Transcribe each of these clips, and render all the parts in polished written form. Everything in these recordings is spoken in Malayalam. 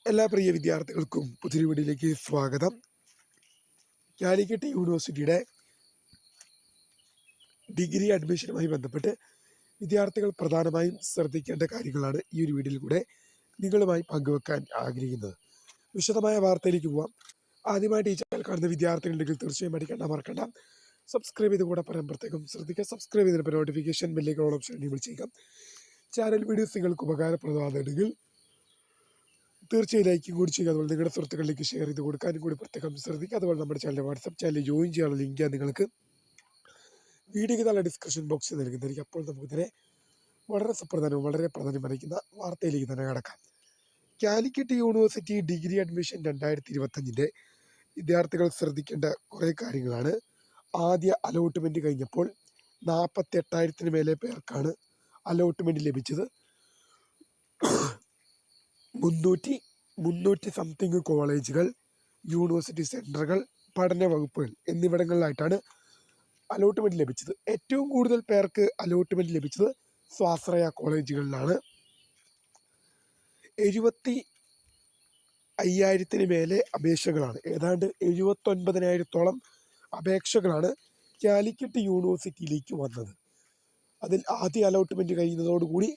എല്ലാ പ്രിയ വിദ്യാർത്ഥികൾക്കും പുതിയൊരു വീഡിയോയിലേക്ക് സ്വാഗതം. കാലിക്കറ്റ് യൂണിവേഴ്സിറ്റിയുടെ ഡിഗ്രി അഡ്മിഷനുമായി ബന്ധപ്പെട്ട് വിദ്യാർത്ഥികൾ പ്രധാനമായും ശ്രദ്ധിക്കേണ്ട കാര്യങ്ങളാണ് ഈ ഒരു വീഡിയോയിൽ കൂടെ നിങ്ങളുമായി പങ്കുവെക്കാൻ ആഗ്രഹിക്കുന്നത്. വിശദമായ വാർത്തയിലേക്ക് പോവാം. ആദ്യമായിട്ട് ഈ ചാനൽ കാണുന്ന വിദ്യാർത്ഥികളുണ്ടെങ്കിൽ തീർച്ചയായും മറക്കണ്ട. സബ്സ്ക്രൈബ് ചെയ്ത് കൂടെ പറയാൻ പ്രത്യേകം ശ്രദ്ധിക്കുക. സബ്സ്ക്രൈബ് ചെയ്തതിന് നോട്ടിഫിക്കേഷൻ ബെല്ലിലേക്കുള്ള ഓപ്ഷൻ എനേബിൾ ചെയ്യുക. ചാനൽ വീഡിയോസ് നിങ്ങൾക്ക് ഉപകാരപ്രദമാണെങ്കിൽ തീർച്ചയായും ലൈക്കും കൂടി ചെയ്യുക. അതുപോലെ നിങ്ങളുടെ സുഹൃത്തുക്കളിലേക്ക് ഷെയർ ചെയ്ത് കൊടുക്കാനും കൂടി പ്രത്യേകം ശ്രദ്ധിക്കുക. അതുപോലെ നമ്മുടെ ചാനൽ വാട്സപ്പ് ചാനൽ ജോയിൻ ചെയ്യാനുള്ള ലിങ്ക് നിങ്ങൾക്ക് വീഡിയോയ്ക്ക് നല്ല ഡിസ്ക്രിപ്ഷൻ ബോക്സിൽ നൽകുന്നതായിരിക്കും. അപ്പോൾ നമുക്കിതിനെ വളരെ സുപ്രധാനവും വളരെ പ്രാധാന്യം അറിയിക്കുന്ന വാർത്തയിലേക്ക് തന്നെ കടക്കാം. കാലിക്കറ്റ് യൂണിവേഴ്സിറ്റി ഡിഗ്രി അഡ്മിഷൻ 2025 വിദ്യാർത്ഥികൾ ശ്രദ്ധിക്കേണ്ട കുറേ കാര്യങ്ങളാണ്. ആദ്യ അലോട്ട്മെൻറ്റ് കഴിഞ്ഞപ്പോൾ 48,000 മേലെ പേർക്കാണ് അലോട്ട്മെൻറ്റ് ലഭിച്ചത്. 300 സംതിങ് കോളേജുകൾ, യൂണിവേഴ്സിറ്റി സെൻറ്ററുകൾ, പഠന വകുപ്പുകൾ എന്നിവിടങ്ങളിലായിട്ടാണ് അലോട്ട്മെൻറ്റ് ലഭിച്ചത്. ഏറ്റവും കൂടുതൽ പേർക്ക് അലോട്ട്മെൻറ്റ് ലഭിച്ചത് സ്വാശ്രയ കോളേജുകളിലാണ്. 75,000 മേലെ അപേക്ഷകളാണ്. ഏതാണ്ട് 79,000-ഓളം അപേക്ഷകളാണ് കാലിക്കറ്റ് യൂണിവേഴ്സിറ്റിയിലേക്ക് വന്നത്. അതിൽ ആദ്യ അലോട്ട്മെൻറ്റ് കഴിയുന്നതോടുകൂടി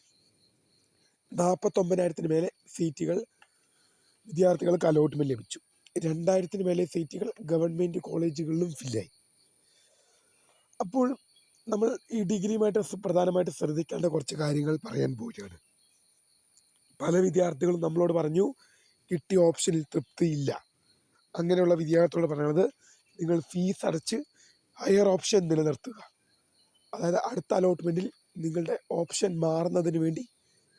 49,000 മേലെ സീറ്റുകൾ വിദ്യാർത്ഥികൾക്ക് അലോട്ട്മെൻറ്റ് ലഭിച്ചു. 2,000 മേലെ സീറ്റുകൾ ഗവൺമെൻറ് കോളേജുകളിലും ഫില്ലായി. അപ്പോൾ നമ്മൾ ഈ ഡിഗ്രിയുമായിട്ട് പ്രധാനമായിട്ട് ശ്രദ്ധിക്കേണ്ട കുറച്ച് കാര്യങ്ങൾ പറയാൻ പോവുകയാണ്. പല വിദ്യാർത്ഥികളും നമ്മളോട് പറഞ്ഞു കിട്ടിയ ഓപ്ഷനിൽ തൃപ്തിയില്ല. അങ്ങനെയുള്ള വിദ്യാർത്ഥികളോട് പറയുന്നത് നിങ്ങൾ ഫീസ് അടച്ച് ഹയർ ഓപ്ഷൻ നിലനിർത്തുക. അതായത് അടുത്ത അലോട്ട്മെൻറ്റിൽ നിങ്ങളുടെ ഓപ്ഷൻ മാറുന്നതിന് വേണ്ടി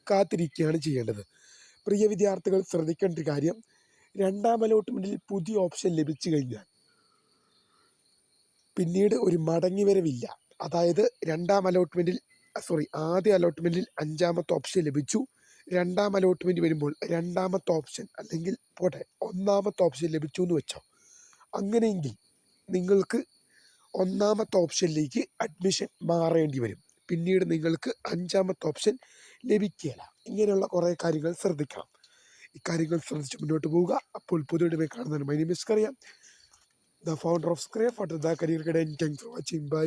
കാത്തിരിക്കുകയാണ് ചെയ്യേണ്ടത്. പ്രിയ വിദ്യാർത്ഥികൾ ശ്രദ്ധിക്കേണ്ട ഒരു കാര്യം, രണ്ടാം അലോട്ട്മെൻറ്റിൽ പുതിയ ഓപ്ഷൻ ലഭിച്ചു കഴിഞ്ഞാൽ പിന്നീട് ഒരു മടങ്ങിവരവില്ല. അതായത് ആദ്യ അലോട്ട്മെൻറ്റിൽ 5ാമത്തെ ഓപ്ഷൻ ലഭിച്ചു. രണ്ടാം അലോട്ട്മെൻറ്റ് വരുമ്പോൾ 2ാമത്തെ ഓപ്ഷൻ അല്ലെങ്കിൽ 1ാമത്തെ ഓപ്ഷൻ ലഭിച്ചു എന്ന് വെച്ചോ. അങ്ങനെയെങ്കിൽ നിങ്ങൾക്ക് 1ാമത്തെ ഓപ്ഷനിലേക്ക് അഡ്മിഷൻ മാറേണ്ടി വരും. പിന്നീട് നിങ്ങൾക്ക് 5ാമത്തെ ഓപ്ഷൻ ലഭിക്കുകയില്ല. ഇങ്ങനെയുള്ള കുറേ കാര്യങ്ങൾ ശ്രദ്ധിക്കണം. ഇക്കാര്യങ്ങൾ ശ്രദ്ധിച്ച് മുന്നോട്ട് പോവുക. അപ്പോൾ പുതിയ കാണുന്നതിന് my name is Kariya, the founder of Scrap for the career guide, and thanks for watching. Bye.